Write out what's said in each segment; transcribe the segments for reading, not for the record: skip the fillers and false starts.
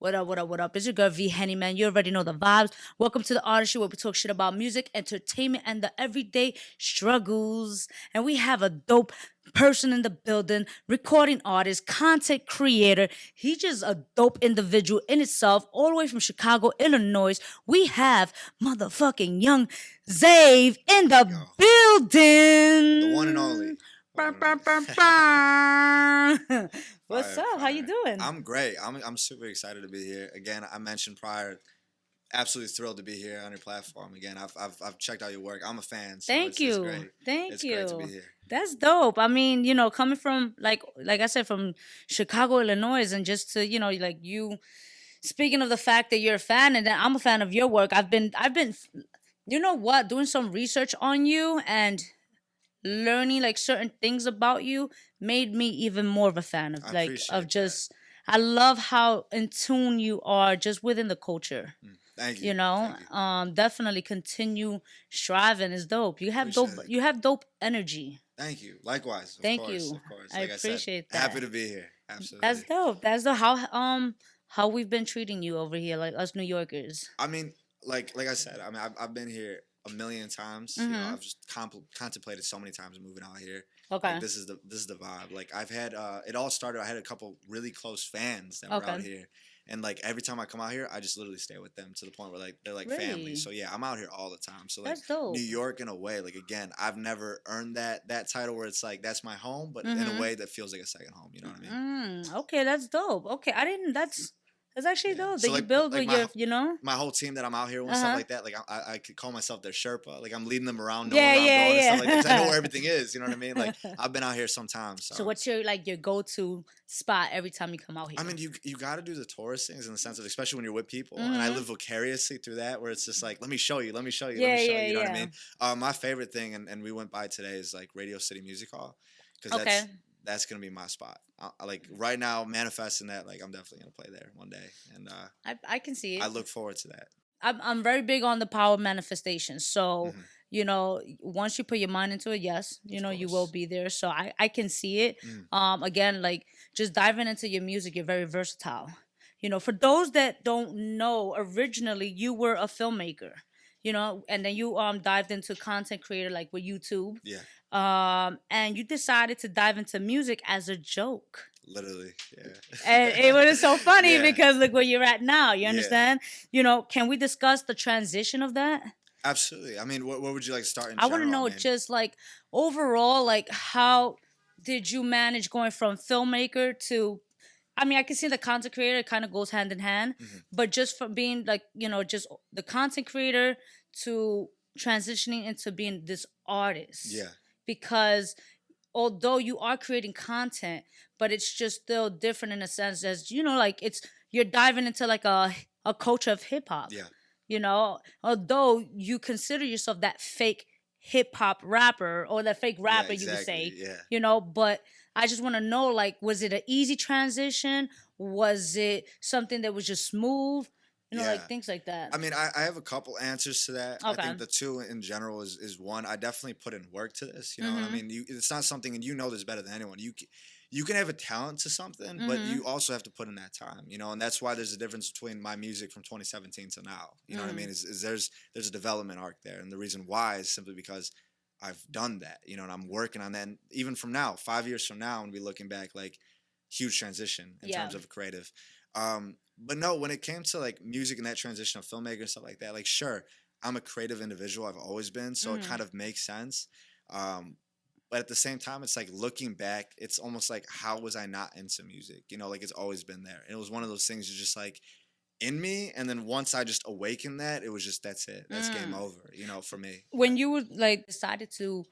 What up, what up, what up? It's your girl V-Henny, man. You already know the vibes. Welcome to the Artistry, where we talk shit about music, entertainment, and the everyday struggles. And we have a dope person in the building, recording artist, content creator. He's just a dope individual in itself, all the way from Chicago, Illinois. We have motherfucking young Zave in There you the go. building. The one and only. Bah, bah, bah, bah. What's Fire, up? How you fire. doing? I'm great. I'm super excited to be here. Again, I mentioned prior, absolutely thrilled to be here on your platform. Again, I've checked out your work. I'm a fan. So Thank it's you. great. Thank It's you. great to be here. That's dope. I mean, coming from like I said, from Chicago, Illinois, and just to, like you speaking of the fact that you're a fan and that I'm a fan of your work, I've been you know what, doing some research on you and learning like certain things about you made me even more of a fan of I like of appreciate that. just I love how in tune you are just within the culture. Thank You you. know, Thank you. definitely continue striving is dope. Appreciate it. You have dope energy. Thank you. Likewise. Of Thank course. you. Of course. I Like I said, appreciate happy that. to be here. That's Absolutely. dope. That's dope. How we've been treating you over here, like us New Yorkers. I mean, like I said, I mean, I've been here a million times. Mm-hmm. I've just contemplated so many times moving out here. Okay. Like this is the vibe. Like I've had it all started. I had a couple really close fans that were out Okay. here, and like every time I come out here, I just literally stay with them to the point where like they're like family. Really? So yeah, I'm out here all the time. So like That's dope. New York in a way, like again, I've never earned that title where it's like that's my home, but in Mm-hmm. a way that feels like a second home. You know what I mean? Okay, that's dope. Okay, I didn't. That's actually Yeah. dope So that you build like with your. my whole team that I'm out here with Uh and stuff huh. like that, like I could call myself their Sherpa. Like I'm leading them around, knowing Yeah, where I'm yeah, going and stuff like that. 'Cause I know where yeah. everything is. You know what I mean? Like I've been out here sometimes. So So what's your go to spot every time you come out I here? mean, you got to do the tourist things in the sense of, especially when you're with people, and I Mm-hmm. live vicariously through that, where it's just like, let me show you, let me show you, let me Yeah, show yeah, you. You know what I yeah. mean? My favorite thing, and we went by today, is like Radio City Music Hall, because Okay. that's gonna be my spot. Like right now, manifesting that, like I'm definitely gonna play there one day, and I can see I it. look forward to that. I'm very big on the power of manifestation. So, Hmm. once you put your mind into it, yes, Of you will course. be there. So I can see it. Mm. Again, like just diving into your music, you're very versatile. For those that don't know, originally you were a filmmaker, and then you dived into content creator like with YouTube. Yeah, And you decided to dive into music as a joke. literally. Yeah. And it was so funny Yeah. because look where you're at now. You Yeah. understand? Can we discuss the transition of that? Absolutely. I mean, what would you like to start in I want to general? I know mean, just like overall, like how did you manage going from filmmaker to? I mean, I can see the content creator it kind of goes hand in hand, mhm. but just from being like just the content creator to transitioning into being this artist, Yeah. because although you are creating content, but it's just still different in a sense as like it's you're diving into like a culture of hip hop. Yeah. Although you consider yourself that fake hip hop rapper or that fake Yeah. rapper, you would Exactly. say, Yeah. but I just want to know, like, was it an easy transition? Was it something that was just smooth? Like Yeah. things like that. I mean, I have a couple answers to that. I Okay. think the two in general is one. I definitely put in work to this. And I Mm-hmm. mean, it's not something, and you know this better than anyone. You can have a talent to something, but Mm-hmm. you also have to put in that time. And that's why there's a difference between my music from 2017 to now. You know what I Mm. mean? Is there's a development arc there, and the reason why is simply because I've done that. And I'm working on that. And even from now, 5 years from now, and be looking back, like huge transition in Yeah. terms of creative. But no, when it came to like music and that transition of filmmaker and stuff like that, like sure, I'm a creative individual. I've always been, so it Mm. kind of makes sense. Um, but at the same time, it's like looking back, it's almost like how was I not into music? Like it's always been there. And it was one of those things you're just like in me, and then once I just awakened that, it was just that's it. That's game Mm. over. For me. When you would like decided to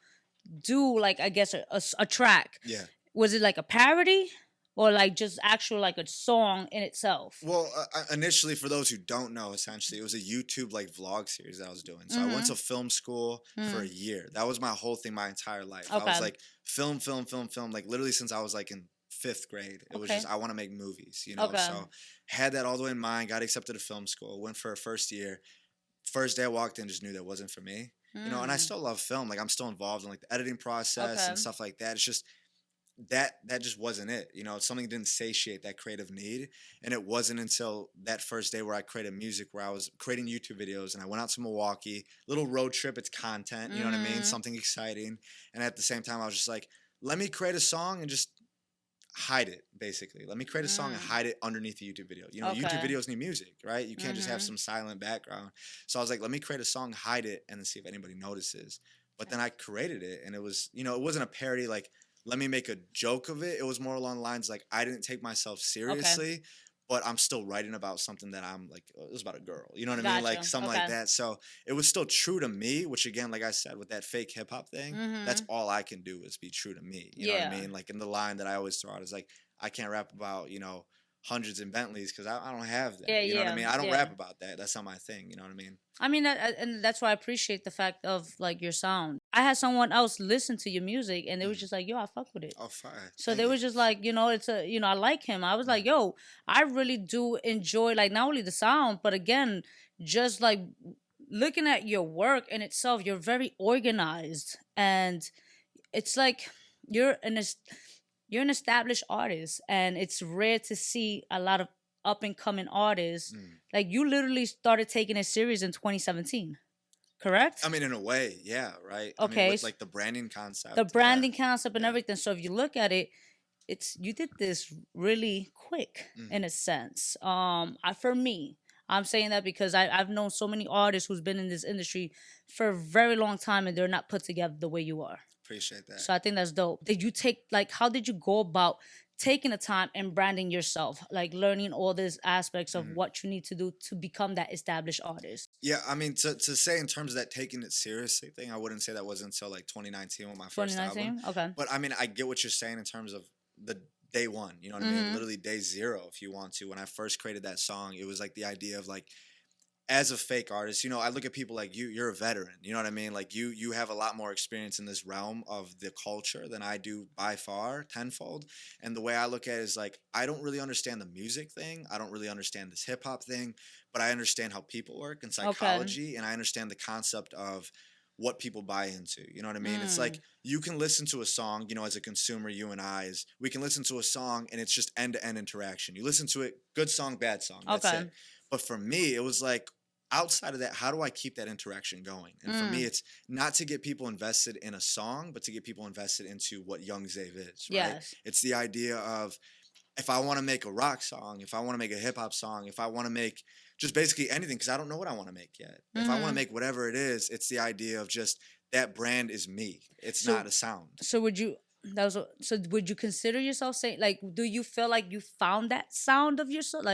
do like I guess a track, Yeah. was it like a parody or like just actual like a song in itself? Well, initially, for those who don't know, essentially, it was a YouTube like vlog series that I was doing. So I went Mm-hmm. to film school for a Mm. year. That was my whole thing, my entire life. I was Okay. like film, film, film, film, like literally since I was like in fifth grade. It was Okay. just I want to make movies. Okay. So had that all the way in mind. Got accepted to film school. Went for a first year. First day I walked in, just knew that wasn't for me. And I Mm. still love film. Like I'm still involved in like the editing process Okay. and stuff like that. It's just that just wasn't it. You know, something didn't satiate that creative need. And it wasn't until that first day where I created music, where I was creating YouTube videos and I went out to Milwaukee, little road trip, it's content, you know what I mean? Mm-hmm. Something exciting. And at the same time, I was just like, let me create a song and just hide it, basically. Let me create a song and Mm. hide it underneath the YouTube video. You know, YouTube Okay. videos need music, right? You can't just have Mm-hmm. some silent background. So I was like, let me create a song, hide it, and then see if anybody notices. But then I created it, and it was, you know, it wasn't a parody like, let me make a joke of it. It was more along the lines like, I didn't take myself Okay. seriously, but I'm still writing about something that I'm like, it was about a girl. You know what I mean? Like Gotcha. something like Okay. that. So it was still true to me, which again, like I said, with that fake hip hop thing, that's Mm-hmm. all I can do is be true to me. You know what I Yeah. mean? Like in the line that I always throw out is like, I can't rap about, you know, hundreds in Bentleys because I don't have Yeah. that. You know what I Yeah. mean? I don't Yeah. rap about that. That's not my thing. You know what I mean? I mean, and that's why I appreciate the fact of like your sound. I had someone else listen to your music, and they was Mhm. just like, "Yo, I fuck with it." Oh, fire. So Thank they you. was just like, it's a, I like him. I was like, Mhm. "Yo, I really do enjoy like not only the sound, but again, just like looking at your work in itself. You're very organized, and it's like you're an es- you're an established artist, and it's rare to see a lot of up and coming artists. Mm. Like you literally started taking it serious in 2017, I correct? mean, in a way, yeah, right. I mean, Okay, with like the branding the concept, yeah, branding concept and yeah. everything. So if you look at it, it's you did this really quick Mm. in a sense. For me, I'm saying that because I've known so many artists who's been in this industry for a very long time and they're not put together the way you are. Appreciate that. So I think that's dope. Did you take like how did you go about taking the time and branding yourself, like learning all these aspects of Mhm. what you need to do to become that established artist? Yeah, I mean, to say in terms of that taking it seriously thing, I wouldn't say that was until like 2019 with my first album. 2019? Okay. But I mean, I get what you're saying in terms of the day one. You know what I mean? Mm-hmm. Literally day zero, if you want to. When I first created that song, it was like the idea of like, as a fake artist, you know, I look at people like you. You're a veteran. You know what I mean? Like you have a lot more experience in this realm of the culture than I do by far, tenfold. And the way I look at it is like I don't really understand the music thing. I don't really understand this hip hop thing, but I understand how people work and Okay. psychology, and I understand the concept of what people buy into. You know what I mean? It's like Mm. you can listen to a song, you know, as a consumer, you and I, is we can listen to a song and it's just end to end interaction. You listen to it, good song, bad song, that's it. Okay. But for me, it was like outside of that, how do I keep that interaction going? And for me, Mm. it's not to get people invested in a song, but to get people invested into what Young Zave is, right? Yes. It's the idea of if I want to make a rock song, if I want to make a hip hop song, if I want to make just basically anything, because I don't know what I want to make yet. If I want to Mm-hmm. make whatever it is, it's the idea of just that brand is me. It's So not a sound. so would you so would you consider yourself saying like do you feel like you found that sound of yourself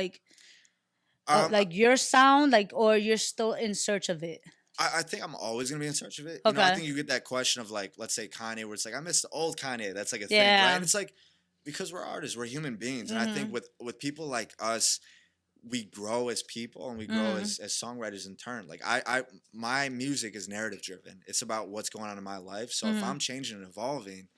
Um, like your sound like or you're still in search of it? I think I'm always gonna be in search of it. You know, I Okay. think you get that question of like, let's say Kanye, where it's like, I miss the old Kanye. That's like a thing, right? Yeah. And it's like, because we're artists, we're human beings, and I think Mm-hmm. with people like us, we grow as people and we grow Mm. as songwriters in turn. Like I my music is narrative driven. It's about what's going on in my life. So if Mm-hmm. I'm changing and evolving,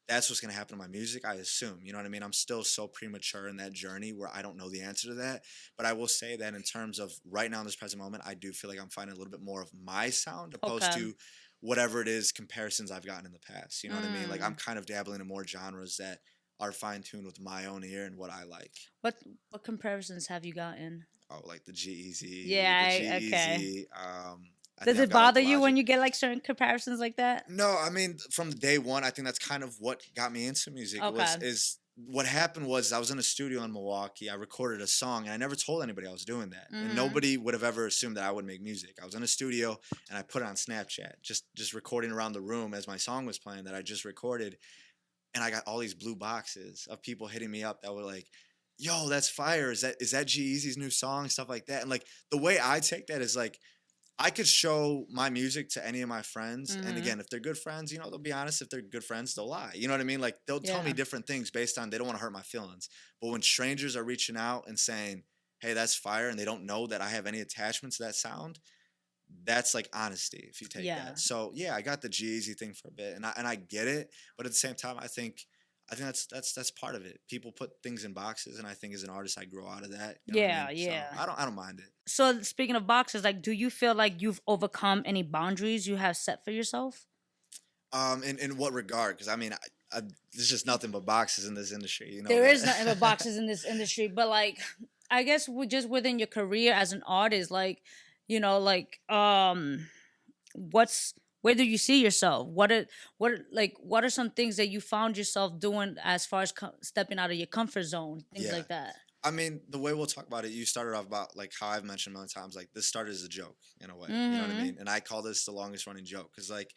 that's what's going to happen to my music, I assume. You know what I mean? I'm still so premature in that journey where I don't know the answer to that. But I will say that in terms of right now in this present moment, I do feel like I'm finding a little bit more of my sound opposed Okay. to whatever it is comparisons I've gotten in the past. You know what I mean? Like I'm Mm. kind of dabbling in more genres that are fine tuned with my own ear and what I like. What what comparisons have you gotten? Oh, like the G-Eazy, Yeah, the okay. G-Eazy. I Does think I've it got like bother the you when Logic. you get like certain comparisons like that? No, I mean from day one, I think that's kind of what got me into music. Was Okay. is what happened was I was in a studio in Milwaukee. I recorded a song, and I never told anybody I was doing that, and Mm-hmm. nobody would have ever assumed that I would make music. I was in a studio, and I put it on Snapchat, just recording around the room as my song was playing that I just recorded, and I got all these blue boxes of people hitting me up that were like, "Yo, that's fire! Is that G-Eazy's new song?" Stuff like that, and like the way I take that is like I could show my music to any of my friends. And Mm-hmm. again, if they're good friends, you know, they'll be honest. If they're good friends, they'll lie. You know what I mean? Like they'll tell me Yeah. different things based on they don't want to hurt my feelings. But when strangers are reaching out and saying, hey, that's fire, and they don't know that I have any attachment to that sound, that's like honesty if you take Yeah. that. So yeah, I got the G-Eazy thing for a bit and I get it, but at the same time I think that's part of it. People put things in boxes, and I think as an artist I grow out of that. You know what I Yeah, mean? So yeah. I don't mind it. So speaking of boxes, like do you feel like you've overcome any boundaries you have set for yourself? In what regard? Because I mean, there's just nothing but boxes in this industry. You know There is that. nothing but boxes in this industry, but like, I guess just within your career as an artist, like, like, what's where do you see yourself? What are some things that you found yourself doing as far as stepping out of your comfort zone, things Yeah. like that? I mean, the way we'll talk about it, you started off about like how I've mentioned many times, like this started as a joke in a way. You know what I Mm-hmm. mean? And I call this the longest running joke because like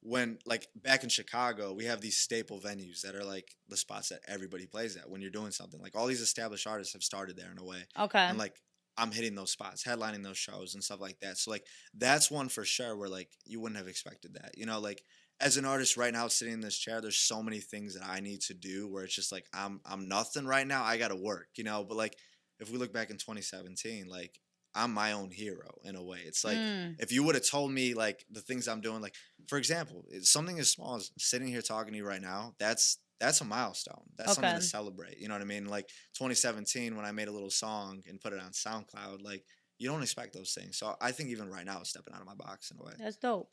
when like back in Chicago, we have these staple venues that are like the spots that everybody plays at when you're doing something. Like all these established artists have started there in a way. Okay. And like I'm hitting those spots, headlining those shows and stuff like that. So like that's one for sure where like you wouldn't have expected that. You know, like as an artist right now sitting in this chair, there's so many things that I need to do where it's just like I'm nothing right now. I gotta work, you know. But like if we look back in 2017, like I'm my own hero in a way. It's like Mm. if you would have told me like the things I'm doing, like for example, something as small as sitting here talking to you right now, that's a milestone. That's something to Okay. celebrate. You know what I mean? Like 2017 when I made a little song and put it on SoundCloud, like you don't expect those things. So I think even right now it's stepping out of my box in a way. That's dope.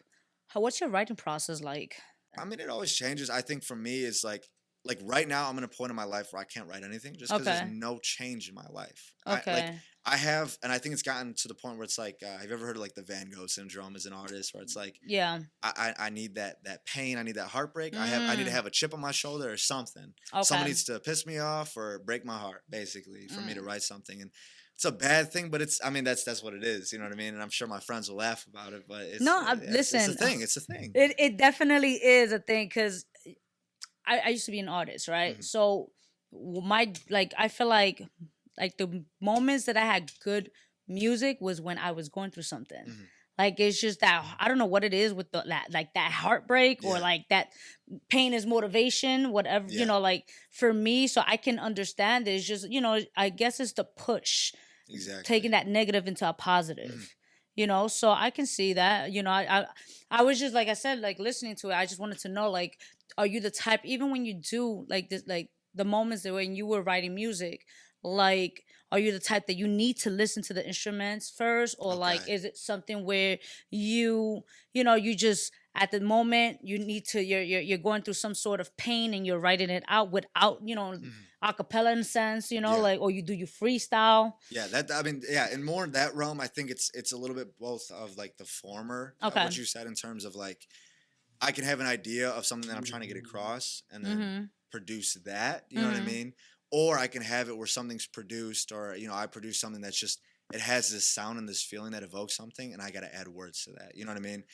What's your writing process like? I mean, it always changes. I think for me, is like right now, I'm in a point in my life where I can't write anything just because there's Okay. no change in my life. Okay. I have, and I think it's gotten to the point where it's like, have you ever heard of like the Van Gogh syndrome as an artist, where it's like, Yeah. I need that pain, I need that heartbreak, I need to Mm. have a chip on my shoulder or something. Someone Okay. needs to piss me off or break my heart, basically, for me to Mm. write something. And it's a bad thing, but I mean, that's what it is. You know what I mean? And I'm sure my friends will laugh about it, but No, it's a listen. thing. It's a thing. It definitely is a thing because I used to be an artist, right? Mhm. So my like I feel like the moments that I had good music was when I was going through something. Mhm. Like it's just that I don't know what it is with that heartbreak or Yeah. like that pain is motivation, whatever, Yeah. like for me, so I can understand it. It's just, I guess it's the push, Exactly. taking that negative into a positive. Mhm. So I can see that. I was just like I said, like listening to it, I just wanted to know, like, are you the type, even when you do like this, like the moments that when you were writing music, like, are you the type that you need to listen to the instruments first, or like Okay. is it something where you just at the moment you need to you're going through some sort of pain and you're writing it out without Mhm. a cappella in a sense, Yeah. like, or you freestyle? Yeah, I mean, yeah, and more in that realm, I think it's a little bit both of like the former of what Okay. you said in terms of like I can have an idea of something that I'm trying to get across and then Mm-hmm. produce that, you know what I Mm-hmm. mean? Or I can have it where something's produced or I produce something that's just it has this sound and this feeling that evokes something and I got to add words to that. You know what I mean?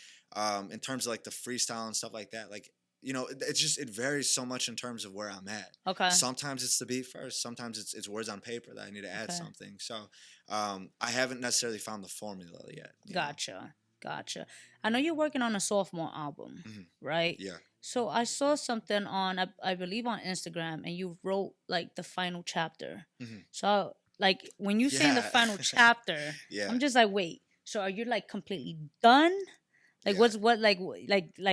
In terms of like the freestyle and stuff like that, like it's just it varies so much in terms of where I'm at. Okay. Sometimes it's the beat first. Sometimes it's words on paper that I need to add Okay. something. So I haven't necessarily found the formula yet. Gotcha. I know you're working on a sophomore album, Mhm. right? Yeah. So I saw something on, I believe on Instagram, and you wrote like the final chapter. Mhm. So like when you say in the Yeah. final chapter, Yeah. I'm just like, wait. So are you like completely done? Like Yeah. what's what like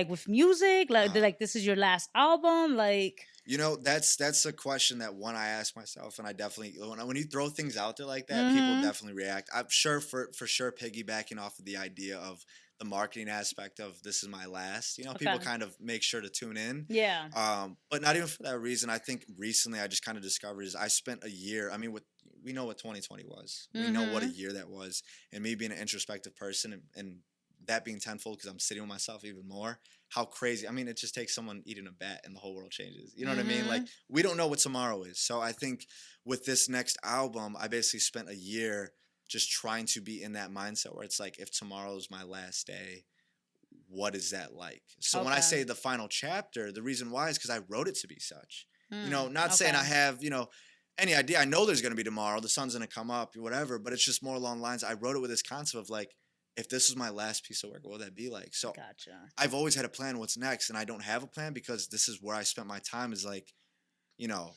with music? Uh, Like this is your last album? Like that's a question that one I ask myself, and I definitely when you throw things out there like that, people mm-hmm. definitely react. I'm sure for sure piggybacking off of the idea of the marketing aspect of this is my last. People Okay. kind of make sure to tune in. Yeah. But not even for that reason. I think recently I just kind of discovered is I spent a year. I mean, we know what 2020 was. We know what a Mm-hmm. year that was, and me being an introspective person and that being tenfold because I'm sitting with myself even more. How crazy! I mean, it just takes someone eating a bat and the whole world changes. You know what I mean? Like Mm-hmm. we don't know what tomorrow is. So I think with this next album, I basically spent a year just trying to be in that mindset where it's like if tomorrow's my last day, what is that like? So when I Okay. say the final chapter, the reason why is because I wrote it to be such. Not saying I Okay. have, any idea. I know there's going to be tomorrow, the sun's going to come up, whatever, but it's just more along the lines. I wrote it with this concept of like, if this was my last piece of work, what would that be like? So Gotcha. I've always had a plan what's next, and I don't have a plan because this is where I spent my time is like, you know,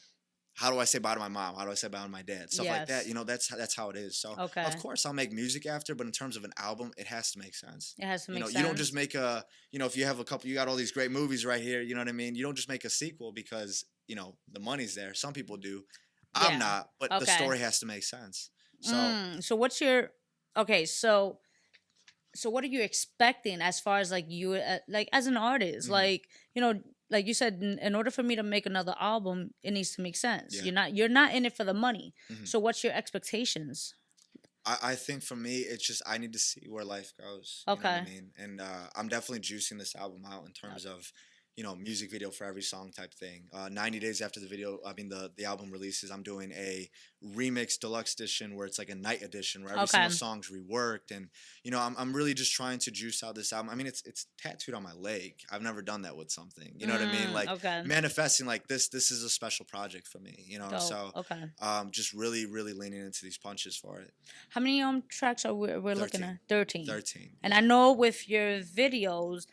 how do I say bye to my mom? How do I say bye to my dad? Stuff like that. Yes. That's how it is. So of Okay. course I'll make music after, but in terms of an album, it has to make sense. It has to make You don't just sense. make if you have a couple, you got all these great movies right here. You know what I mean? You don't just make a sequel because the money's there. Some people do. I'm Yeah. not, but the Okay. story has to make sense. So So what's your okay? So what are you expecting as far as like you like as an artist? mhm. Like like you said, in order for me to make another album, it needs to make sense. Yeah. You're not in it for the money. Mhm. So what's your expectations? I think for me, it's just I need to see where life goes. You know what I Okay. mean? And I'm definitely juicing this album out in terms of, music video for every song type thing. 90 days after the video, I mean the album releases, I'm doing a remix deluxe edition where it's like a night edition where every single Okay. song's reworked, and I'm really just trying to juice out this album. I mean, it's tattooed on my leg. I've never done that with something. You know what I mean? Like Okay. manifesting like this is a special project for me. Dope. So Okay. just really really leaning into these punches for it. How many tracks are we're looking 13. at? 13. 13. And I know with your videos,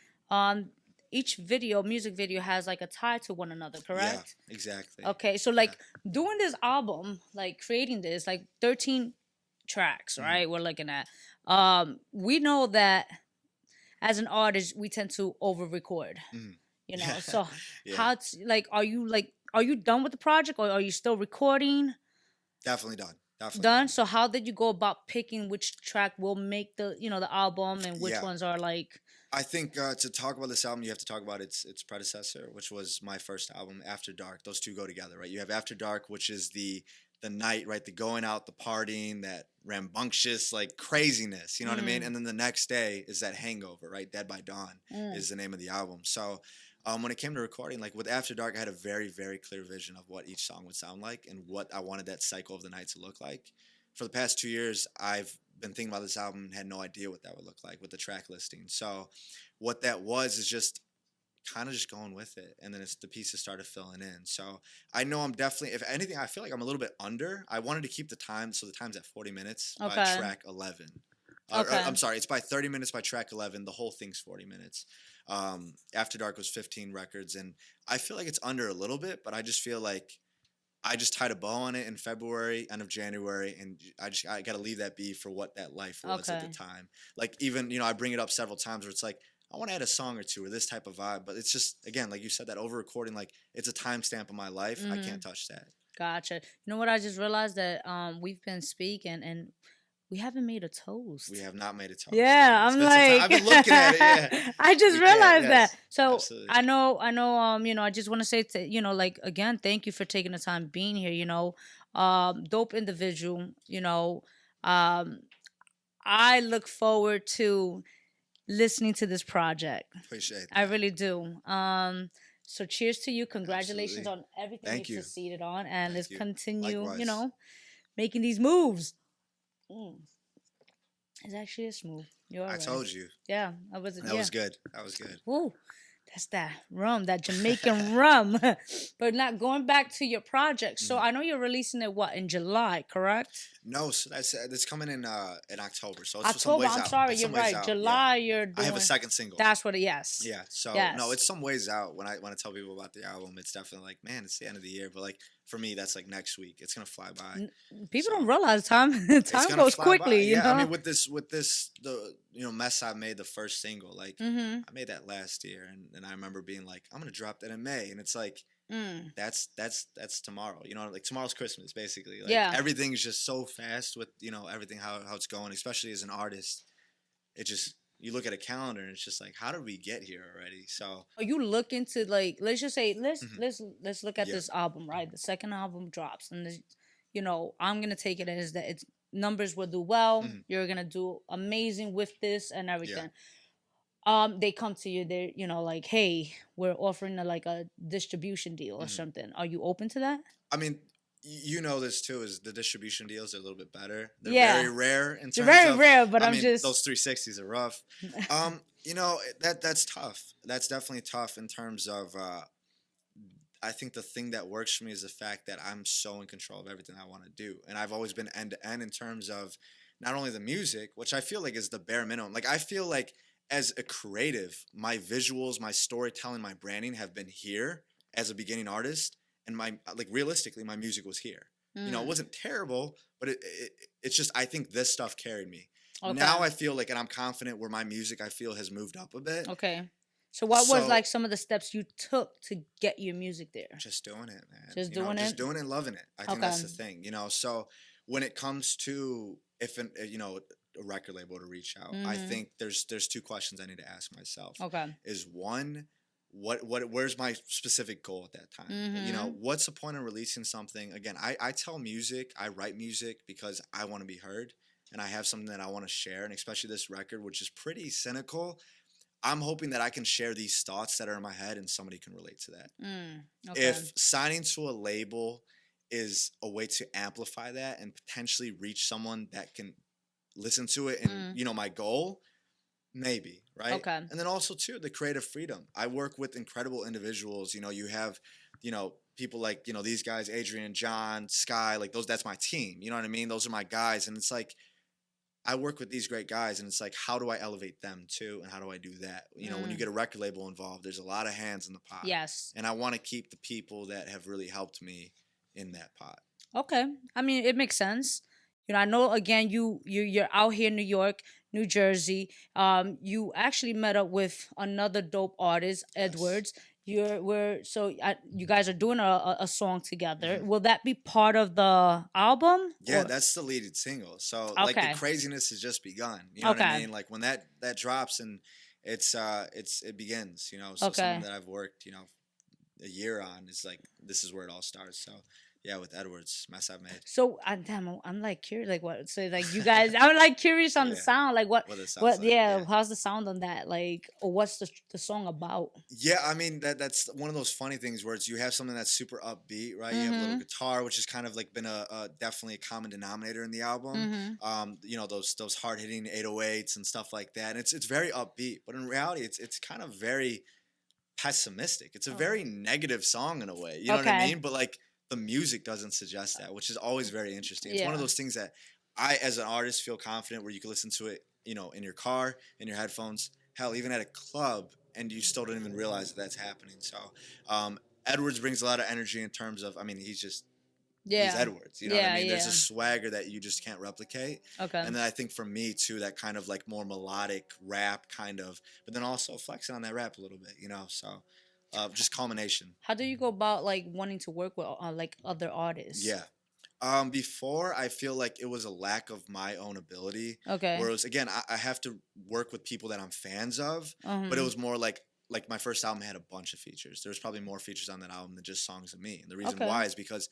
each music video has like a tie to one another, correct? Yeah, exactly. Okay, so like doing this album, like creating this, like 13 tracks, right? We're looking at. We know that as an artist, we tend to over record. You know, so Yeah. are you done with the project, or are you still recording? Definitely done. Definitely Done. So how did you go about picking which track will make the album, and which Yeah. ones are like? I think to talk about this album, you have to talk about its predecessor, which was my first album, After Dark. Those two go together, right? You have After Dark, which is the night, right? The going out, the partying, that rambunctious like craziness. You know what I mean? And then the next day is that hangover, right? Dead by Dawn is the name of the album. So when it came to recording, like with After Dark, I had a very, very clear vision of what each song would sound like and what I wanted that cycle of the night to look like. For the past 2 years, I've been thinking about this album and had no idea what that would look like with the track listing. So what that was is just kind of just going with it, and then the pieces started filling in. So I know I'm definitely, if anything, I feel like I'm a little bit under. I wanted to keep the time, so the time's at 40 minutes by Okay. track 11. Okay. I'm sorry, it's by 30 minutes by track 11. The whole thing's 40 minutes. After Dark was 15 records, and I feel like it's under a little bit, but I just feel like I just tied a bow on it in February, end of January, and I got to leave that be for what that life was at Okay. the time. Like even I bring it up several times where it's like I want to add a song or two or this type of vibe, but it's just again like you said, that over recording, like it's a timestamp of my life. I can't touch that. Gotcha. You know what? I just realized that we've been speaking and we haven't made a toast. We have not made a toast. Yeah, It's I'm been some time. like, I've been looking at it. Yeah, I just we can't, realized yes, that. So absolutely. I know. I just want to say like again, thank you for taking the time being here. Dope individual. I look forward to listening to this project. Appreciate that. I really do. So cheers to you. Congratulations Absolutely. on everything Thank you've you. succeeded on, and let's you. continue. Likewise. Making these moves. It's actually a smooth. You're all I right. told you. Yeah, I was. That was good. That was good. Ooh, that's that rum, that Jamaican rum. But not going back to your project. So I know you're releasing it in July, correct? No, so that's coming in October. So it's October. some ways I'm out. sorry, It's you're some ways right. out, July, yeah. you're doing. I have a second single. That's what. Yes. Yeah. So Yes. no, it's some ways out. When I tell people about the album, it's definitely like, man, it's the end of the year. But like for me, that's like next week. It's gonna fly by. People So, don't realize time. it's Time gonna goes fly quickly. by. You Yeah. know. I mean, with this the mess I made, the first single, like I made that last year, and I remember being like, I'm gonna drop that in May, and it's like. That's tomorrow. Like tomorrow's Christmas, basically. Like Yeah. everything's just so fast with everything how it's going, especially as an artist. It just you look at a calendar and it's just like, how did we get here already? So Are you looking to like? Let's just say let's look at Yeah. this album, right? The second album drops, and I'm gonna take it as that it's numbers will do well. You're gonna do amazing with this and everything. They come to you, they're like, hey, we're offering a distribution deal or something. Are you open to that? I mean, this too, is the distribution deals are a little bit better. They're Yeah. very rare in terms They're very of, rare, but I I'm mean, just those 360s are rough. That's tough. That's definitely tough in terms of I think the thing that works for me is the fact that I'm so in control of everything I want to do. And I've always been end to end in terms of not only the music, which I feel like is the bare minimum. Like I feel like as a creative, my visuals, my storytelling, my branding have been here as a beginning artist. And realistically, my music was here. It wasn't terrible, but it's just, I think this stuff carried me. Okay. Now I feel like, and I'm confident where my music, I feel, has moved up a bit. Okay. So what was like some of the steps you took to get your music there? Just doing it, man. Just doing it? Just doing it and loving it. I think that's the thing, So when it comes to if a record label to reach out, I think there's two questions I need to ask myself. Okay. Is one, where's my specific goal at that time? You know, Mm-hmm. what's the point of releasing something? Again, I tell music, I write music because I want to be heard and I have something that I want to share. And especially this record, which is pretty cynical, I'm hoping that I can share these thoughts that are in my head and somebody can relate to that. Okay. If signing to a label is a way to amplify that and potentially reach someone that can listen to it and, Mm. you know, my goal, maybe, right? Okay. And then also too the creative freedom. I work with incredible individuals. You know, you have, you know, people like, you know, these guys, Adrian, John, Sky, like those, that's my team. You know what I mean? Those are my guys. And it's like I work with these great guys and it's like, how do I elevate them too? And how do I do that? You know, when you Mm. get a record label involved, there's a lot of hands in the pot. Yes. And I want to keep the people that have really helped me in that pot. Okay. I mean, it makes sense. You know, I know again you're out here in New York, New Jersey. You actually met up with another dope artist, Yes. Edwards. You guys are doing a song together. Mhm. Will that be part of the album Yeah, or that's the lead single. So like the okay. craziness has just begun. You know what I Okay. mean? Like when that drops and it begins, you know. So something Okay. that I've worked, you know, a year on is like this is where it all starts. So yeah, with Edwards, mess I've made. So I'm like curious, like what? So like you guys, I'm like curious on the Yeah. sound, like What it sounds what? like. Yeah, Yeah. how's the sound on that? Like, or what's the song about? Yeah, I mean that's one of those funny things where it's you have something that's super upbeat, right? You have a little Mm-hmm. guitar, which has kind of like been a definitely a common denominator in the album. Mm-hmm. You know those hard hitting 808s and stuff like that, and it's very upbeat, but in reality, it's kind of very pessimistic. It's a Oh. very negative song in a way. You know what I Okay. mean? But like the music doesn't suggest that, which is always very interesting. It's one of Yeah. those things that I, as an artist, feel confident where you can listen to it, you know, in your car, in your headphones, hell, even at a club, and you still don't even realize that that's happening. So, um, Edwards brings a lot of energy in terms of, I mean, he's Yeah. Edwards. You know what I Yeah. mean? There's a Yeah. swagger that you just can't replicate. Okay. And then I think for me too, that kind of like more melodic rap kind of, but then also flexing on that rap a little bit, you know. So just culmination. How do you go about like wanting to work with like other artists? Yeah. Before I feel like it was a lack of my own ability, Okay. whereas again I have to work with people that I'm fans of, but it Um. was more like my first album had a bunch of features. There was probably more features on that album than just songs of me, and the reason Okay. why is because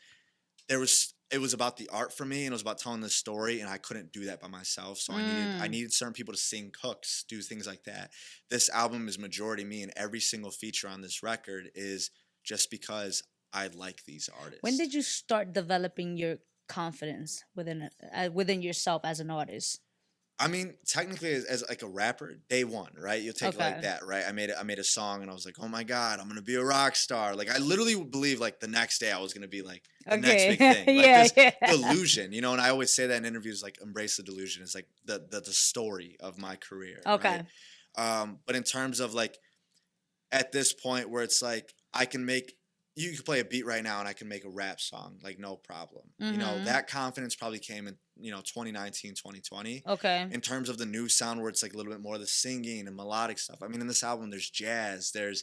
it was about the art for me and it was about telling this story and I couldn't do that by myself, so I Mm. needed certain people to sing hooks, do things like that. This album is majority me and every single feature on this record is just because I like these When artists. did you start developing your confidence within yourself as an artist? I mean, technically, as like a rapper, day one, right? You'll take it like Okay. that, right? I made a song, and I was like, oh my god, I'm gonna be a rock star. Like, I literally believe like the next day I was gonna be like the next Okay. big thing, like Yeah. this Yeah. delusion, you know. And I always say that in interviews, like, embrace the delusion. It's like the story of my career, right? Okay. But in terms of like at this point where it's like I can make you can play a beat right now and I can make a rap song like no problem. You know, Mm-hmm. that confidence probably came in, you know, 2019, 2020. Okay. In terms of the new sound where it's like a little bit more of the singing and melodic stuff. I mean, in this album there's jazz, there's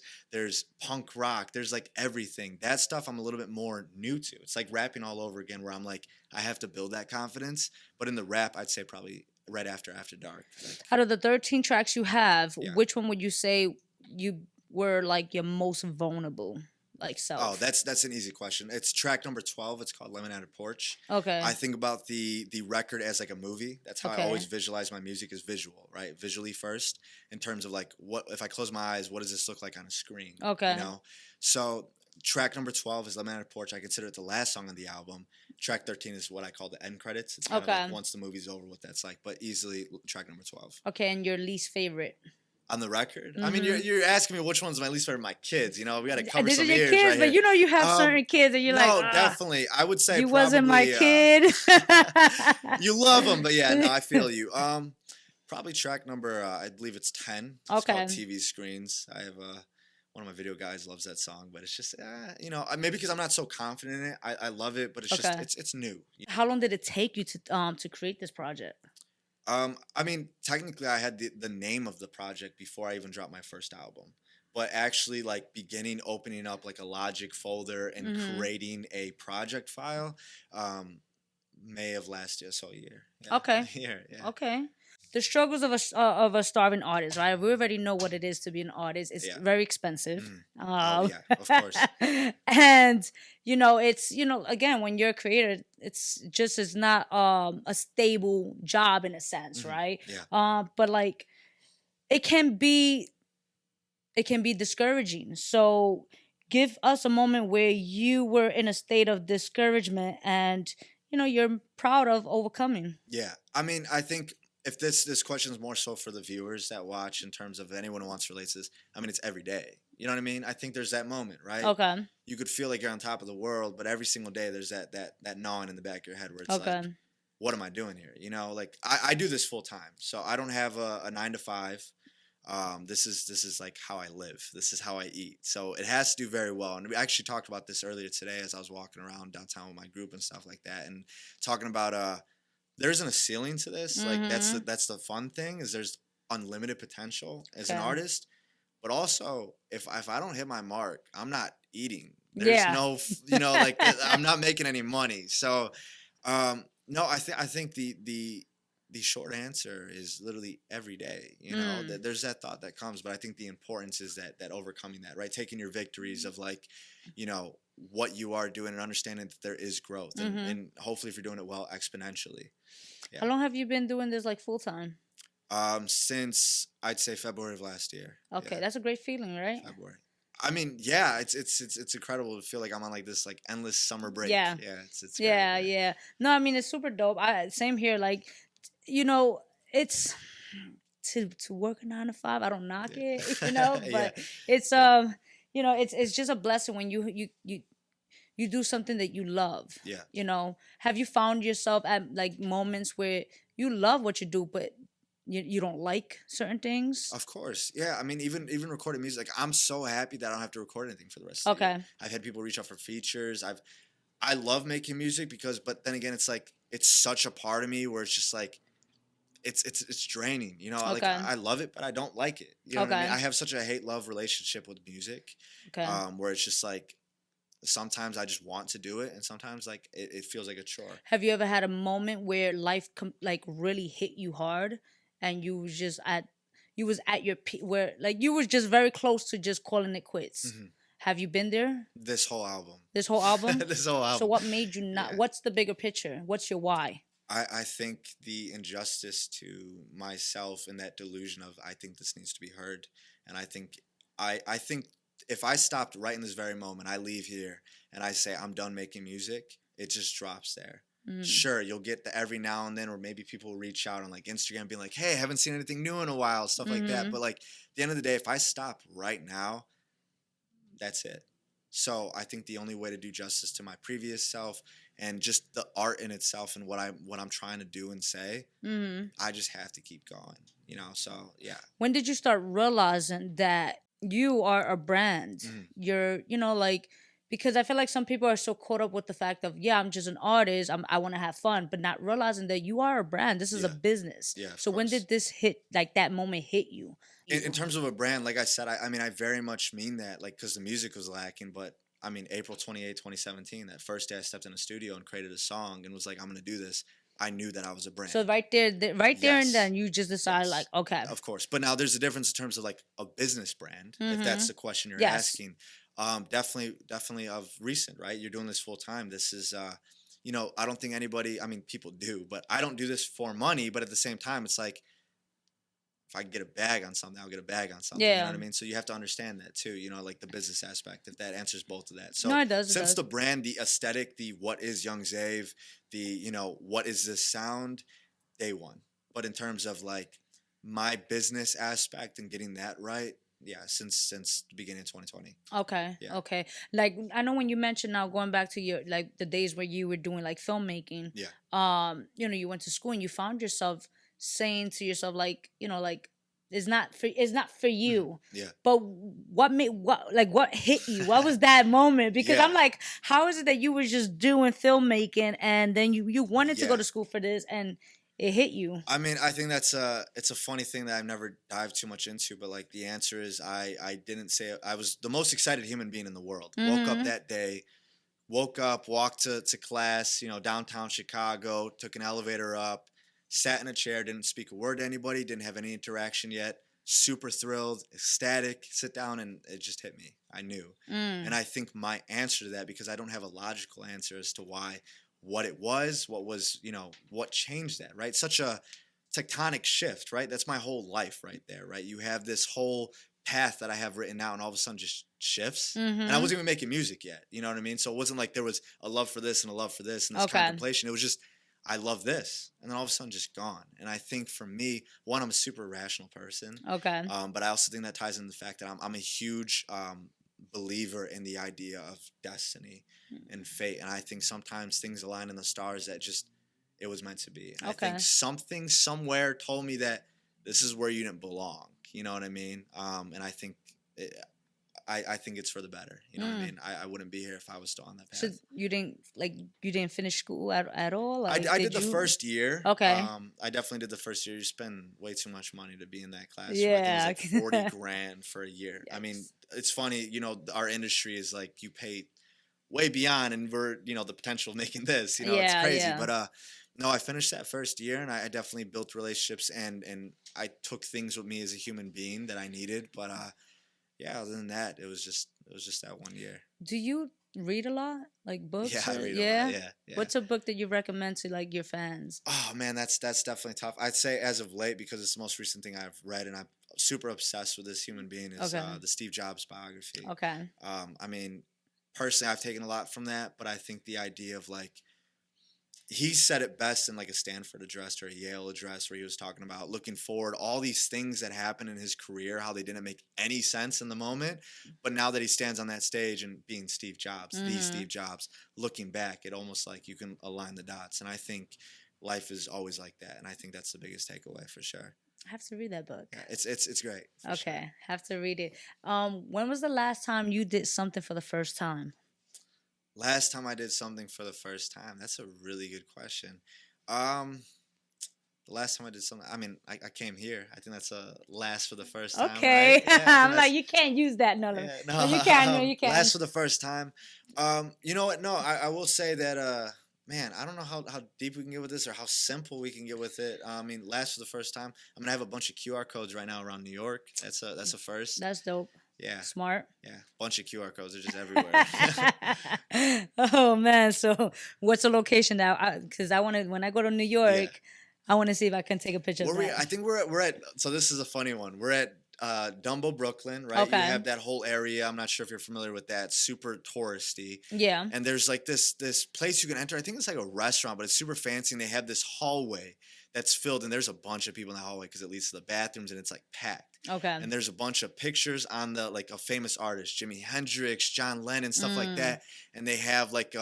punk rock, there's like everything. That stuff I'm a little bit more new to. It's like rapping all over again where I'm like I have to build that confidence, but in the rap I'd say probably right after dark. Like, Out of the 13 tracks you have, yeah. which one would you say you were like your most vulnerable, like Oh, self? that's an easy question. It's track number 12. It's called Lemon on a Porch. Okay. I think about the record as like a movie. That's how I Okay. always visualize my music is visual, right? Visually first, in terms of like what if I close my eyes, what does this look like on a screen? Okay. You know? So track number 12 is Lemon on a Porch. I consider it the last song on the album. Track 13 is what I call the end credits. It's kind of Okay. like once the movie's over, what that's like, but easily track number 12. Okay, and your least favorite? On the record? I mean, Mhm. you're asking me which one's my least favorite. My kids, you know, we got to cover These are some your ears kids, right but here. you know you have Um, certain kids, and you're like, No, "Ugh, definitely. I would say you probably wasn't my kid. you love them, but yeah, no, I feel you. Probably track number I believe it's 10. It's Okay. called TV Screens. I have one of my video guys loves that song, but it's just you know, maybe because I'm not so confident in it. I love it, but it's just Okay. it's new. How long did it take you to create this project? I mean, technically, I had the name of the project before I even dropped my first album. But actually, like beginning opening up like a Logic folder and Mhm. creating a project file, May of last year, so a year. Yeah, Okay. a year, yeah. Okay. the struggles of a starving artist, right? We already know what it is to be an artist. It's Yeah. very expensive. Oh yeah, of course. And it's again, when you're a creator, it's not a stable job in a sense, right? Yeah. But like it can be discouraging. So give us a moment where you were in a state of discouragement and you're proud of overcoming. Yeah. I mean, I think if this question is more so for the viewers that watch, in terms of anyone who wants to relate to this, I mean, it's every day. You know what I mean? I think there's that moment, right? Okay. You could feel like you're on top of the world, but every single day there's that gnawing in the back of your head where it's Okay. like, what am I doing here? Like I do this full time, so I don't have a 9 to 5. This is like how I live. This is how I eat. So it has to do very well. And we actually talked about this earlier today as I was walking around downtown with my group and stuff like that, and talking about there isn't a ceiling to this. Like that's the fun thing, is there's unlimited potential as an artist, but also if I don't hit my mark, I'm not eating. There's no like I'm not making any money. So no, I think the short answer is literally every day. There's that thought that comes, but I think the importance is that overcoming that, right? Taking your victories of like, what you are doing and understanding that there is growth, and hopefully if you're doing it well, exponentially. Yeah. How long have you been doing this like full time? Since I'd say February of last year. Okay, yeah. that's a great feeling, right? February. I mean, yeah, it's incredible to feel like I'm on like this like endless summer break. Yeah. It's Yeah, great, yeah. No, I mean it's super dope. Same here. Like, it's to work a 9 to 5. I don't knock it, but it's it's just a blessing when you do something that you love. Yeah. Have you found yourself at like moments where you love what you do, but you don't like certain things? Of course. Yeah. I mean, even recording music, like, I'm so happy that I don't have to record anything for the rest of the year. I've had people reach out for features. I love making music but then again, it's like, it's such a part of me where it's just like, it's draining, like I love it, but I don't like it. You know what I mean? I have such a hate-love relationship with music, where it's just like, sometimes I just want to do it, and sometimes like it feels like a chore. Have you ever had a moment where life like really hit you hard, and you was at your peak, where like you was just very close to just calling it quits? Have you been there? This whole album. This whole album? This whole album. So what made you not? Yeah. What's the bigger picture? What's your why? I think the injustice to myself and that delusion of, I think this needs to be heard. And I think if I stopped right in this very moment, I leave here and I say I'm done making music, it just drops there. Sure, you'll get the every now and then, or maybe people will reach out on like Instagram being like, hey, I haven't seen anything new in a while, stuff like that. But like at the end of the day, if I stop right now, that's it. So I think the only way to do justice to my previous self and just the art in itself and what I'm trying to do and say, I just have to keep going. So yeah. When did you start realizing that you are a brand? You're, like, because I feel like some people are so caught up with the fact of, I'm just an artist, I want to have fun, but not realizing that you are a brand. This is a business. Yeah. So when did this hit, like that moment hit you? In terms of a brand, like I said, I mean, I very much mean that, like, because the music was lacking, but I mean, April 28, 2017, that first day I stepped in a studio and created a song and was like, I'm going to do this, I knew that I was a brand. So right there and then you just decided, like, okay. Of course. But now there's a difference in terms of like a business brand, if that's the question you're asking. Definitely of recent, right? You're doing this full time. This is, I don't think anybody, I mean, people do, but I don't do this for money. But at the same time, it's like, if I can get a bag on something, I'll get a bag on something. You know what I mean? So you have to understand that too, like the business aspect, if that answers both of that. So no, it does. Since the brand, the aesthetic, the what is Young Xave, the, what is this sound, day one. But in terms of like my business aspect and getting that right, since the beginning of 2020. Okay. Yeah. Okay. Like, I know when you mentioned, now going back to your, like, the days where you were doing like filmmaking, you went to school and you found yourself saying to yourself, like, like, it's not for you. Yeah. But what hit you? What was that moment? Because I'm like, how is it that you were just doing filmmaking and then you wanted to go to school for this and it hit you? I mean, I think it's a funny thing that I've never dived too much into, but like the answer is I didn't say it. I was the most excited human being in the world. Woke up that day, walked to class, downtown Chicago, took an elevator up, sat in a chair, didn't speak a word to anybody, didn't have any interaction yet. Super thrilled, ecstatic, sit down, and it just hit me. I knew. And Mm. I think my answer to that, because I don't have a logical answer as to why, what it was, what was, what changed that, right? Such a tectonic shift, right? That's my whole life right there, right? You have this whole path that I have written out and all of a sudden just shifts. And I Mm-hmm. wasn't even making music yet. You know what I mean? So it wasn't like there was a love for this and a love for this and this Okay. contemplation. It was just, I love this. And then all of a sudden just gone. And I think for me, one, I'm a super rational person. Okay. But I also think that ties into the fact that I'm a huge believer in the idea of destiny and fate. And I think sometimes things align in the stars that just, it was meant to be. And I Okay. think something somewhere told me that this is where you didn't belong. You know what I mean? And I think I think it's for the better. You know what I mean? I wouldn't be here if I was still on that path. So you didn't finish school at all? Like, I did the first year. Okay. I definitely did the first year. You spend way too much money to be in that class. Yeah. I think it was like 40 grand for a year. Yes. I mean, it's funny, our industry is like you pay way beyond, and we're, the potential of making this, it's crazy. Yeah. But no, I finished that first year, and I definitely built relationships, and I took things with me as a human being that I needed. But yeah, other than that, it was just that 1 year. Do you read a lot, like books? Yeah, I read yeah? a lot. Yeah. What's a book that you recommend to like your fans? Oh man, that's definitely tough. I'd say as of late, because it's the most recent thing I've read, and I'm super obsessed with this human being, is Okay. the Steve Jobs biography. Okay. I mean, personally, I've taken a lot from that, but I think the idea of like, he said it best in like a Stanford address or a Yale address, where he was talking about looking forward, all these things that happened in his career, how they didn't make any sense in the moment. But now that he stands on that stage and being Steve Jobs, the Steve Jobs, looking back, it almost like you can align the dots. And I think life is always like that. And I think that's the biggest takeaway for sure. I have to read that book. Yeah, it's great. Okay. Sure. Have to read it. When was the last time you did something for the first time? Last time I did something for the first time, that's a really good question. The last time I did something, I mean, I came here. I think that's a last for the first time. Okay. Right? Yeah, I'm like, you can't use that. No, yeah, no, you can. No, you can. Last for the first time. You know what? No, I will say that. Man, I don't know how deep we can get with this or how simple we can get with it. I mean, last for the first time, I'm gonna have a bunch of QR codes right now around New York. That's a first. That's dope. Yeah. Smart. Yeah, bunch of QR codes. They're just everywhere. Oh man! So what's the location now? Because I want to, when I go to New York, I want to see if I can take a picture of that. I think we're at. So this is a funny one. We're at Dumbo, Brooklyn, right? Okay. You have that whole area. I'm not sure if you're familiar with that. Super touristy. Yeah. And there's like this place you can enter. I think it's like a restaurant, but it's super fancy. And they have this hallway that's filled, and there's a bunch of people in the hallway because it leads to the bathrooms, and it's like packed. Okay. And there's a bunch of pictures on the like a famous artist, Jimi Hendrix, John Lennon, stuff like that. And they have like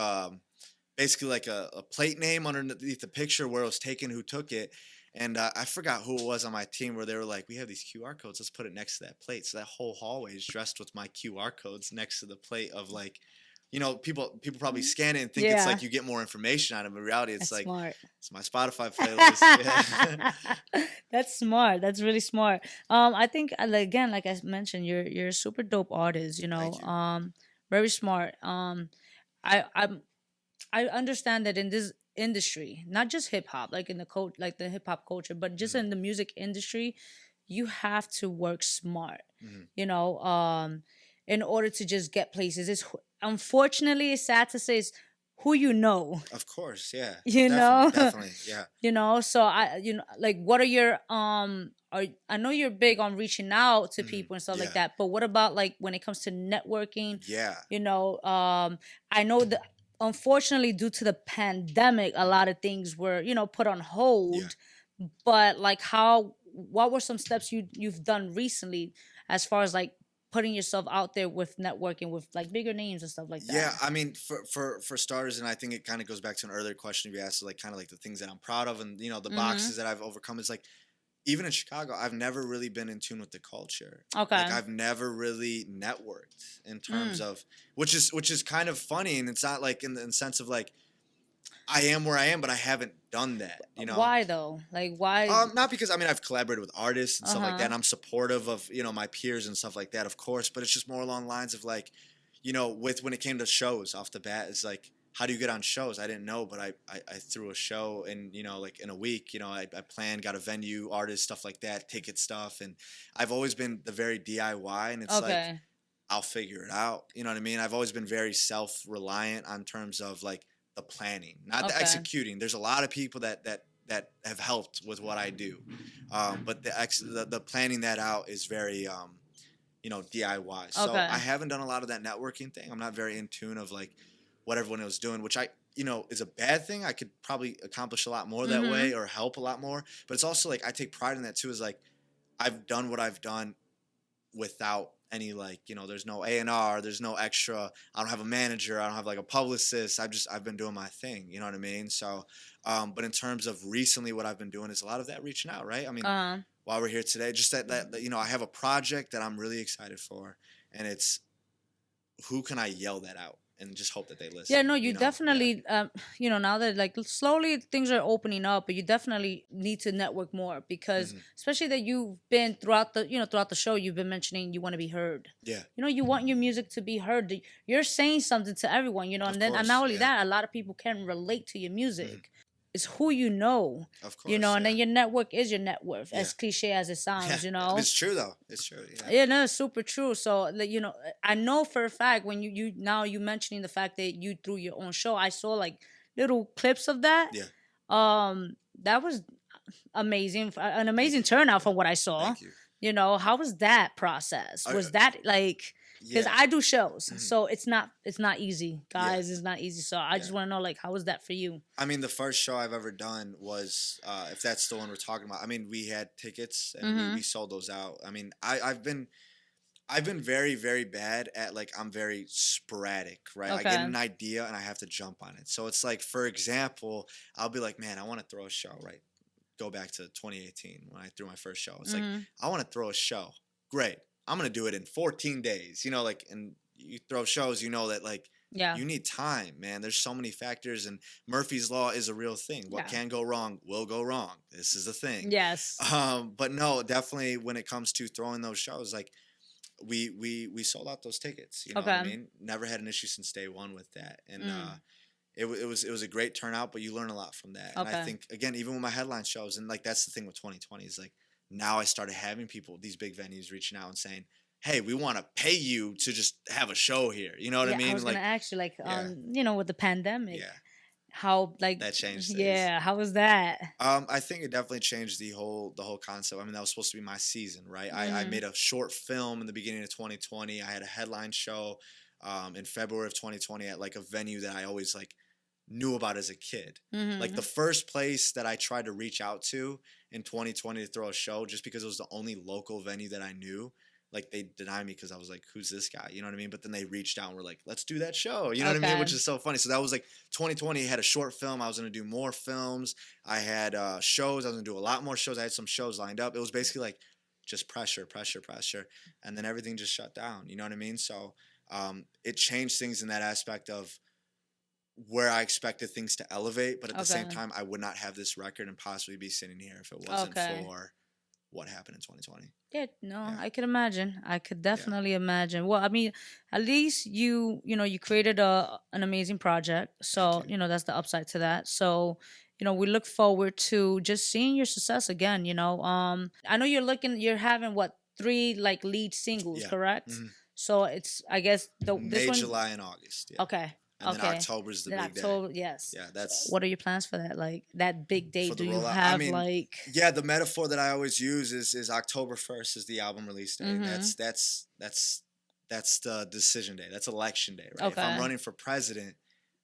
basically like a plate name underneath the picture where it was taken, who took it. And I forgot who it was on my team where they were like, we have these QR codes, let's put it next to that plate. So that whole hallway is dressed with my QR codes next to the plate of like, people probably scan it and think it's like you get more information out of it. In reality, it's That's like, smart. it's my Spotify playlist. Yeah. That's smart. That's really smart. I think again, like I mentioned, you're a super dope artist. Thank you. Very smart. I understand that in this industry, not just hip hop, like in the hip hop culture, but just in the music industry, you have to work smart. In order to just get places. It's unfortunately, it's sad to say, it's who you know. Of course, yeah. Definitely, yeah. So like, what are your I know you're big on reaching out to people and stuff like that, but what about like when it comes to networking? Yeah. I know that unfortunately, due to the pandemic, a lot of things were put on hold. But like, what were some steps you've done recently as far as like putting yourself out there with networking with like bigger names and stuff like that? Yeah, I mean, for starters, and I think it kind of goes back to an earlier question you asked, like kind of like the things that I'm proud of, and the boxes that I've overcome is like, even in Chicago, I've never really been in tune with the culture. Okay. Like I've never really networked in terms of, which is kind of funny, and it's not like in the sense of like, I am where I am, but I haven't done that. Why though? Like why? Not because I've collaborated with artists and stuff like that, and I'm supportive of my peers and stuff like that, of course. But it's just more along the lines of like, with when it came to shows off the bat, it's like how do you get on shows? I didn't know, but I threw a show in, like in a week, I planned, got a venue, artist, stuff like that, ticket stuff. And I've always been the very DIY, and it's like, Okay. I'll figure it out. You know what I mean? I've always been very self-reliant on terms of like the planning, not the Okay. executing. There's a lot of people that have helped with what I do. But the planning that out is very, DIY. So Okay. I haven't done a lot of that networking thing. I'm not very in tune of like what everyone was doing, which is a bad thing. I could probably accomplish a lot more that way Mhm. or help a lot more. But it's also like I take pride in that too. Is like I've done what I've done without any like there's no A&R, there's no extra, I don't have a manager, I don't have like a publicist, I've been doing my thing, you know what I mean? So but in terms of recently what I've been doing is a lot of that reaching out, right? I mean, Uh-huh. while we're here today, just that I have a project that I'm really excited for, and it's who can I yell that out and just hope that they Yeah, listen, no, you yeah. definitely, now that like slowly things are opening up, but you definitely need to network more because, Hmm. especially that you've been throughout the show, you've been mentioning you want to be heard. Yeah, You want your music to be heard. You're saying something to everyone, of and not course, only yeah. that, a lot of people can relate to your Hmm. music. It's who you know, Of course, and yeah. then your network is your net worth, Yeah. as cliche as it Yeah, sounds, it's true though, it's true, yeah. Yeah, no, it's super true. So, like, I know for a fact when you mentioning the fact that you threw your own show, I saw like little clips of that. Yeah, That was amazing, an thank amazing you, turnout yeah, from what I saw. thank you. How was that process? I, Was that like, because yeah. I do shows, Mhm. so it's not easy, Yeah, guys. It's not easy. So I yeah. just want to know, like, how was that for you? I mean, the first show I've ever done was, if that's the one we're talking about. I mean, we had tickets and we Mm-hmm. sold those out. I mean, I've been very very bad at like I'm very sporadic, right? I get Okay. an idea and I have to jump on it. So it's like, for example, I'll be like, man, I want to throw a show, right? Go back to 2018 when I threw my first show. It's like Mm-hmm. I want to throw a show. Great, I'm gonna do it in 14 days. Like, and you throw shows, that like Yeah. you need time, man. There's so many factors, and Murphy's Law is a real thing. What Yeah. can go wrong will go wrong. This is a thing. Yes. But no, definitely when it comes to throwing those shows, like we sold out those tickets. You know what I Okay. mean? Never had an issue since day one with that, and Mm. it was a great turnout. But you learn a lot from that, and I Okay. think again, even with my headline shows, and like that's the thing with 2020 is like now I started having people, these big venues, reaching out and saying, "Hey, we want to pay you to just have a show here." You know what I Yeah, I mean? was gonna Like, ask you, like, yeah, with the pandemic, yeah, how, like, that changed things. yeah, how was that? I think it definitely changed the whole concept. I mean, that was supposed to be my season, right? I Mm-hmm. made a short film in the beginning of 2020. I had a headline show in February of 2020 at like a venue that I always like knew about as a kid. Like Mm-hmm. the first place that I tried to reach out to in 2020 to throw a show, just because it was the only local venue that I knew. Like they denied me because I was like, "Who's this guy?" You know what I mean? But then they reached out and were like, "Let's do that show." You know what I mean? Okay. Which is so funny. So that was like 2020. I had a short film. I was gonna do more films. I had shows. I was gonna do a lot more shows. I had some shows lined up. It was basically like just pressure, pressure, pressure, and then everything just shut down. You know what I mean? So it changed things in that aspect of where I expected things to elevate, but at the same Okay. time, I would not have this record and possibly be sitting here if it wasn't Okay. for what happened in 2020. Yeah, no, Yeah, I could imagine. I could yeah. definitely imagine. Well, I mean, at least you created an amazing project. Thank So, you. that's the upside to that. So, we look forward to just seeing your success again. I know you're having what, three like lead singles, Yeah. correct? Hmm. So it's, I guess, this May, one. July, and August. Yeah. Okay. And then Okay. October's the Then big day. October, yes. Yeah, So that's what are your plans for that? Like that big for date? Do the you rollout. I have mean, like? yeah, the metaphor that I always use is October 1st is the album release day. Mm-hmm. That's the decision day. That's election day, right? If I'm Okay. running for president,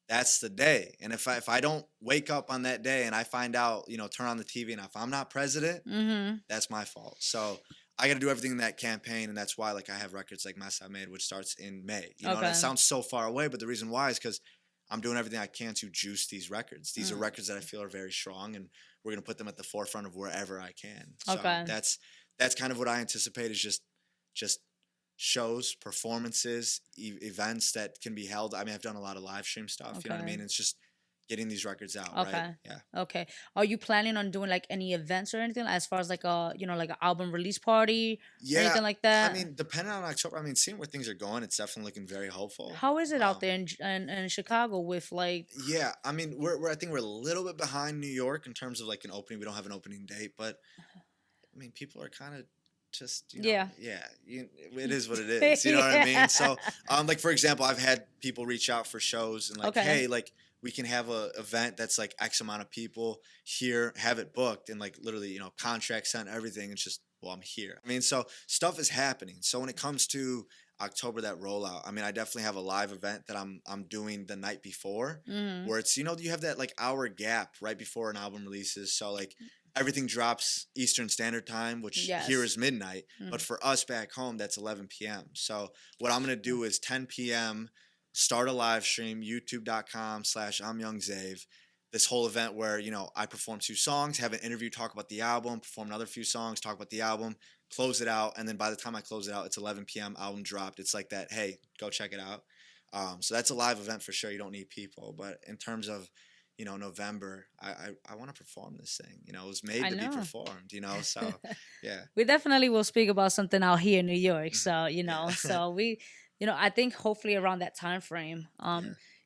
that's the day. And if I don't wake up on that day and I find out, turn on the TV, and if I'm not president, Mm-hmm. that's my fault. So I got to do everything in that campaign, and that's why like I have records like Mess I Made, which starts in May. And it Okay. sounds so far away, but the reason why is because I'm doing everything I can to juice these records. These are Mm. records that I feel are very strong, and we're gonna put them at the forefront of wherever I can. So Okay. that's kind of what I anticipate is just shows, performances, events that can be held. I mean, I've done a lot of live stream stuff. You know what I Okay. mean? It's just getting these records out. Okay. Right? Yeah. Okay. Are you planning on doing like any events or anything as far as like a like an album release party, Yeah. anything like that? I mean, depending on October, I mean, seeing where things are going, it's definitely looking very hopeful. How is it out there in Chicago with like? Yeah, I mean, we're I think we're a little bit behind New York in terms of like an opening. We don't have an opening date, but I mean, people are kind of just Yeah. it is what it is. You know what I mean? So, like for example, I've had people reach out for shows and like, Okay. hey, like we can have a event that's like X amount of people here, have it booked, and like literally, contract sent, everything. It's just, well, I'm here. I mean, so stuff is happening. So when it comes to October, that rollout, I mean, I definitely have a live event that I'm doing the night before, Mhm. where it's you have that like hour gap right before an album releases. So like everything drops Eastern Standard Time, which Yes. here is midnight, but Mhm. for us back home, that's 11 p.m. So what I'm gonna do is 10 p.m. start a live stream, youtube.com/I'mYoungZave. This whole event where I perform 2 songs, have an interview, talk about the album, perform another few songs, talk about the album, close it out, and then by the time I close it out, it's 11 p.m. album dropped. It's like that. Hey, go check it out. So that's a live event for sure. You don't need people, but in terms of November, I want to perform this thing. It was made I to be know. performed. So yeah. We definitely will speak about something out here in New York. Mhm. So, Yeah. so we, I think hopefully around that time frame. Yeah.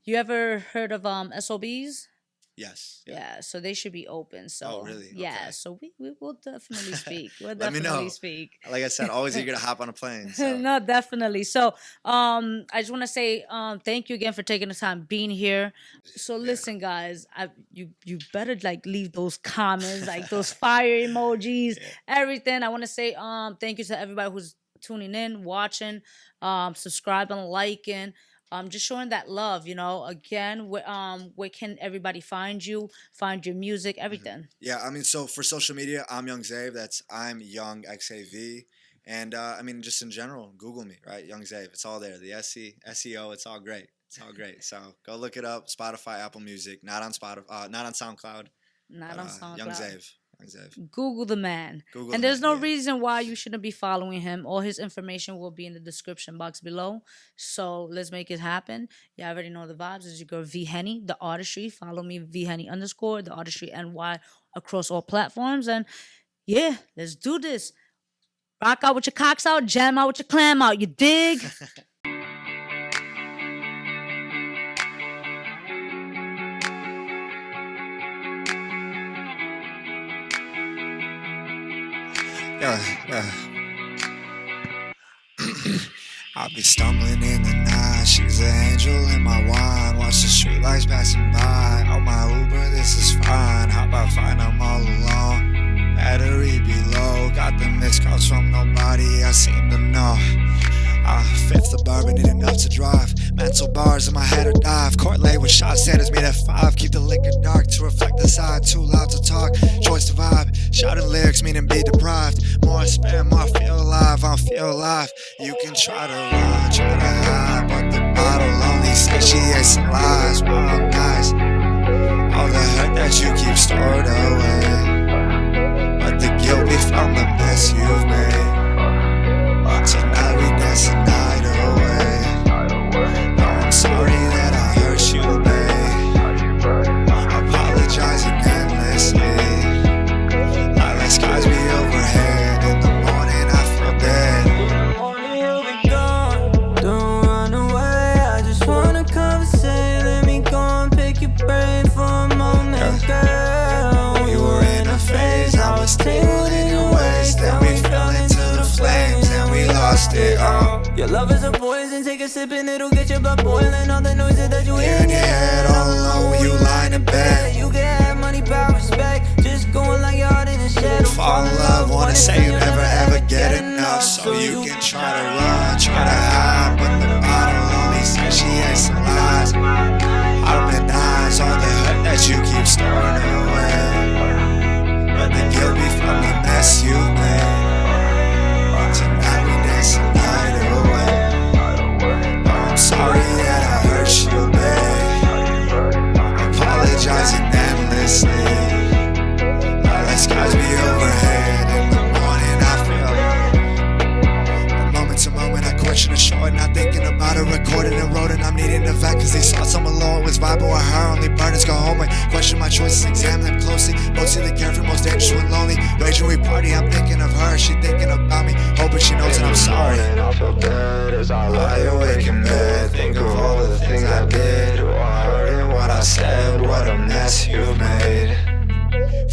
You ever heard of SOBs? Yes. Yeah, so they should be open. So really? yeah, Okay. so we will definitely speak. We'll Let me definitely know. speak. Like I said, always eager to hop on a plane. So. No, definitely. So I just want to say thank you again for taking the time being here. So Yeah. listen, guys, you better like leave those comments, like those fire emojis, Yeah. everything. I want to say thank you to everybody who's tuning in, watching, subscribing, liking. Just showing that love, Again, where can everybody find you, find your music, everything? Yeah, I mean, so for social media, I'm Young Zave. That's I'm Young XAV. And I mean, just in general, Google me, right? Young Zave. It's all there. The SEO, it's all great. It's all great. So go look it up. Spotify, Apple Music, not on Spotify, not on SoundCloud. Not on SoundCloud. Young Zave. Young Zave. Google the man. Google And the there's man, no yeah. reason why you shouldn't be following him. All his information will be in the description box below. So let's make it happen. You already know the vibes. It's your girl V-Henny, the Artistry. Follow me, V-Henny _ the Artistry NY across all platforms. And yeah, let's do this. Rock out with your cocks out, jam out with your clam out. You dig? Yeah. I'll be stumbling in the night. She's an angel in my wine. Watch the streetlights passing by. On my Uber, this is fine. How about fine? I'm all alone. Battery be low. Got the missed calls from nobody I seem to know. Fifth of bourbon, need enough to drive. Mental bars in my head or dive. Court late with shot standards meet at 5. Keep the liquor dark to reflect the side. Too loud to talk, choice to vibe. Shouting lyrics meaning be deprived. More I spend, more I feel alive. I feel alive. You can try to run, try to hide, but the bottle only satiates the lies. Wild nights, all the hurt that you keep stored away, but the guilt be from the mess you've made. Tonight we dance the night away. No, I'm sorry that I hurt you, babe. Apologizing endlessly. Lilac skies be overhead. In the morning I feel dead. You'll be gone. Don't run away. I just wanna conversate. Let me go and pick your brain for a moment, girl. We were in a phase. I was tangled in your ways. Then we fell into the flames. We lost it all. Your love is a poison, take a sip and it'll get your blood boiling. All the noises that you hear In your head, all alone when you lying in bed. You can have money, power, respect. Just going like your heart in a shed. Fall in love, wanna say you never ever get enough. So you can try to run, try to hide, but the bottle only says she ain't some lies. Out the eyes, all the hurt that you keep storing away, but the guilt be from the mess you made. Tonight we dance the night away. No, I'm sorry that I hurt you, babe. Apologizing endlessly. Lilac skies be overhead. In the morning I feel from moment to moment I question the show and not thinking about it. Recorded and wrote and I'm needing to vet, cause they saw someone low, it was vibing with her. Only burners go home choices, examine them closely. Mostly the carefree, most dangerous when lonely. Raging we party, I'm thinking of her, she thinking about me. Hoping she knows that I'm sorry. I feel bad as I lie awake in bed. Think of all the things I did, or I heard and what I said. What a mess you've made.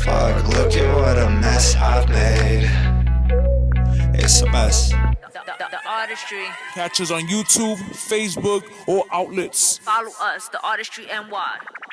Fuck, look at what a mess I've made. It's a mess. The Artistry. Catch us on YouTube, Facebook, or outlets. Follow us, The Artistry NY.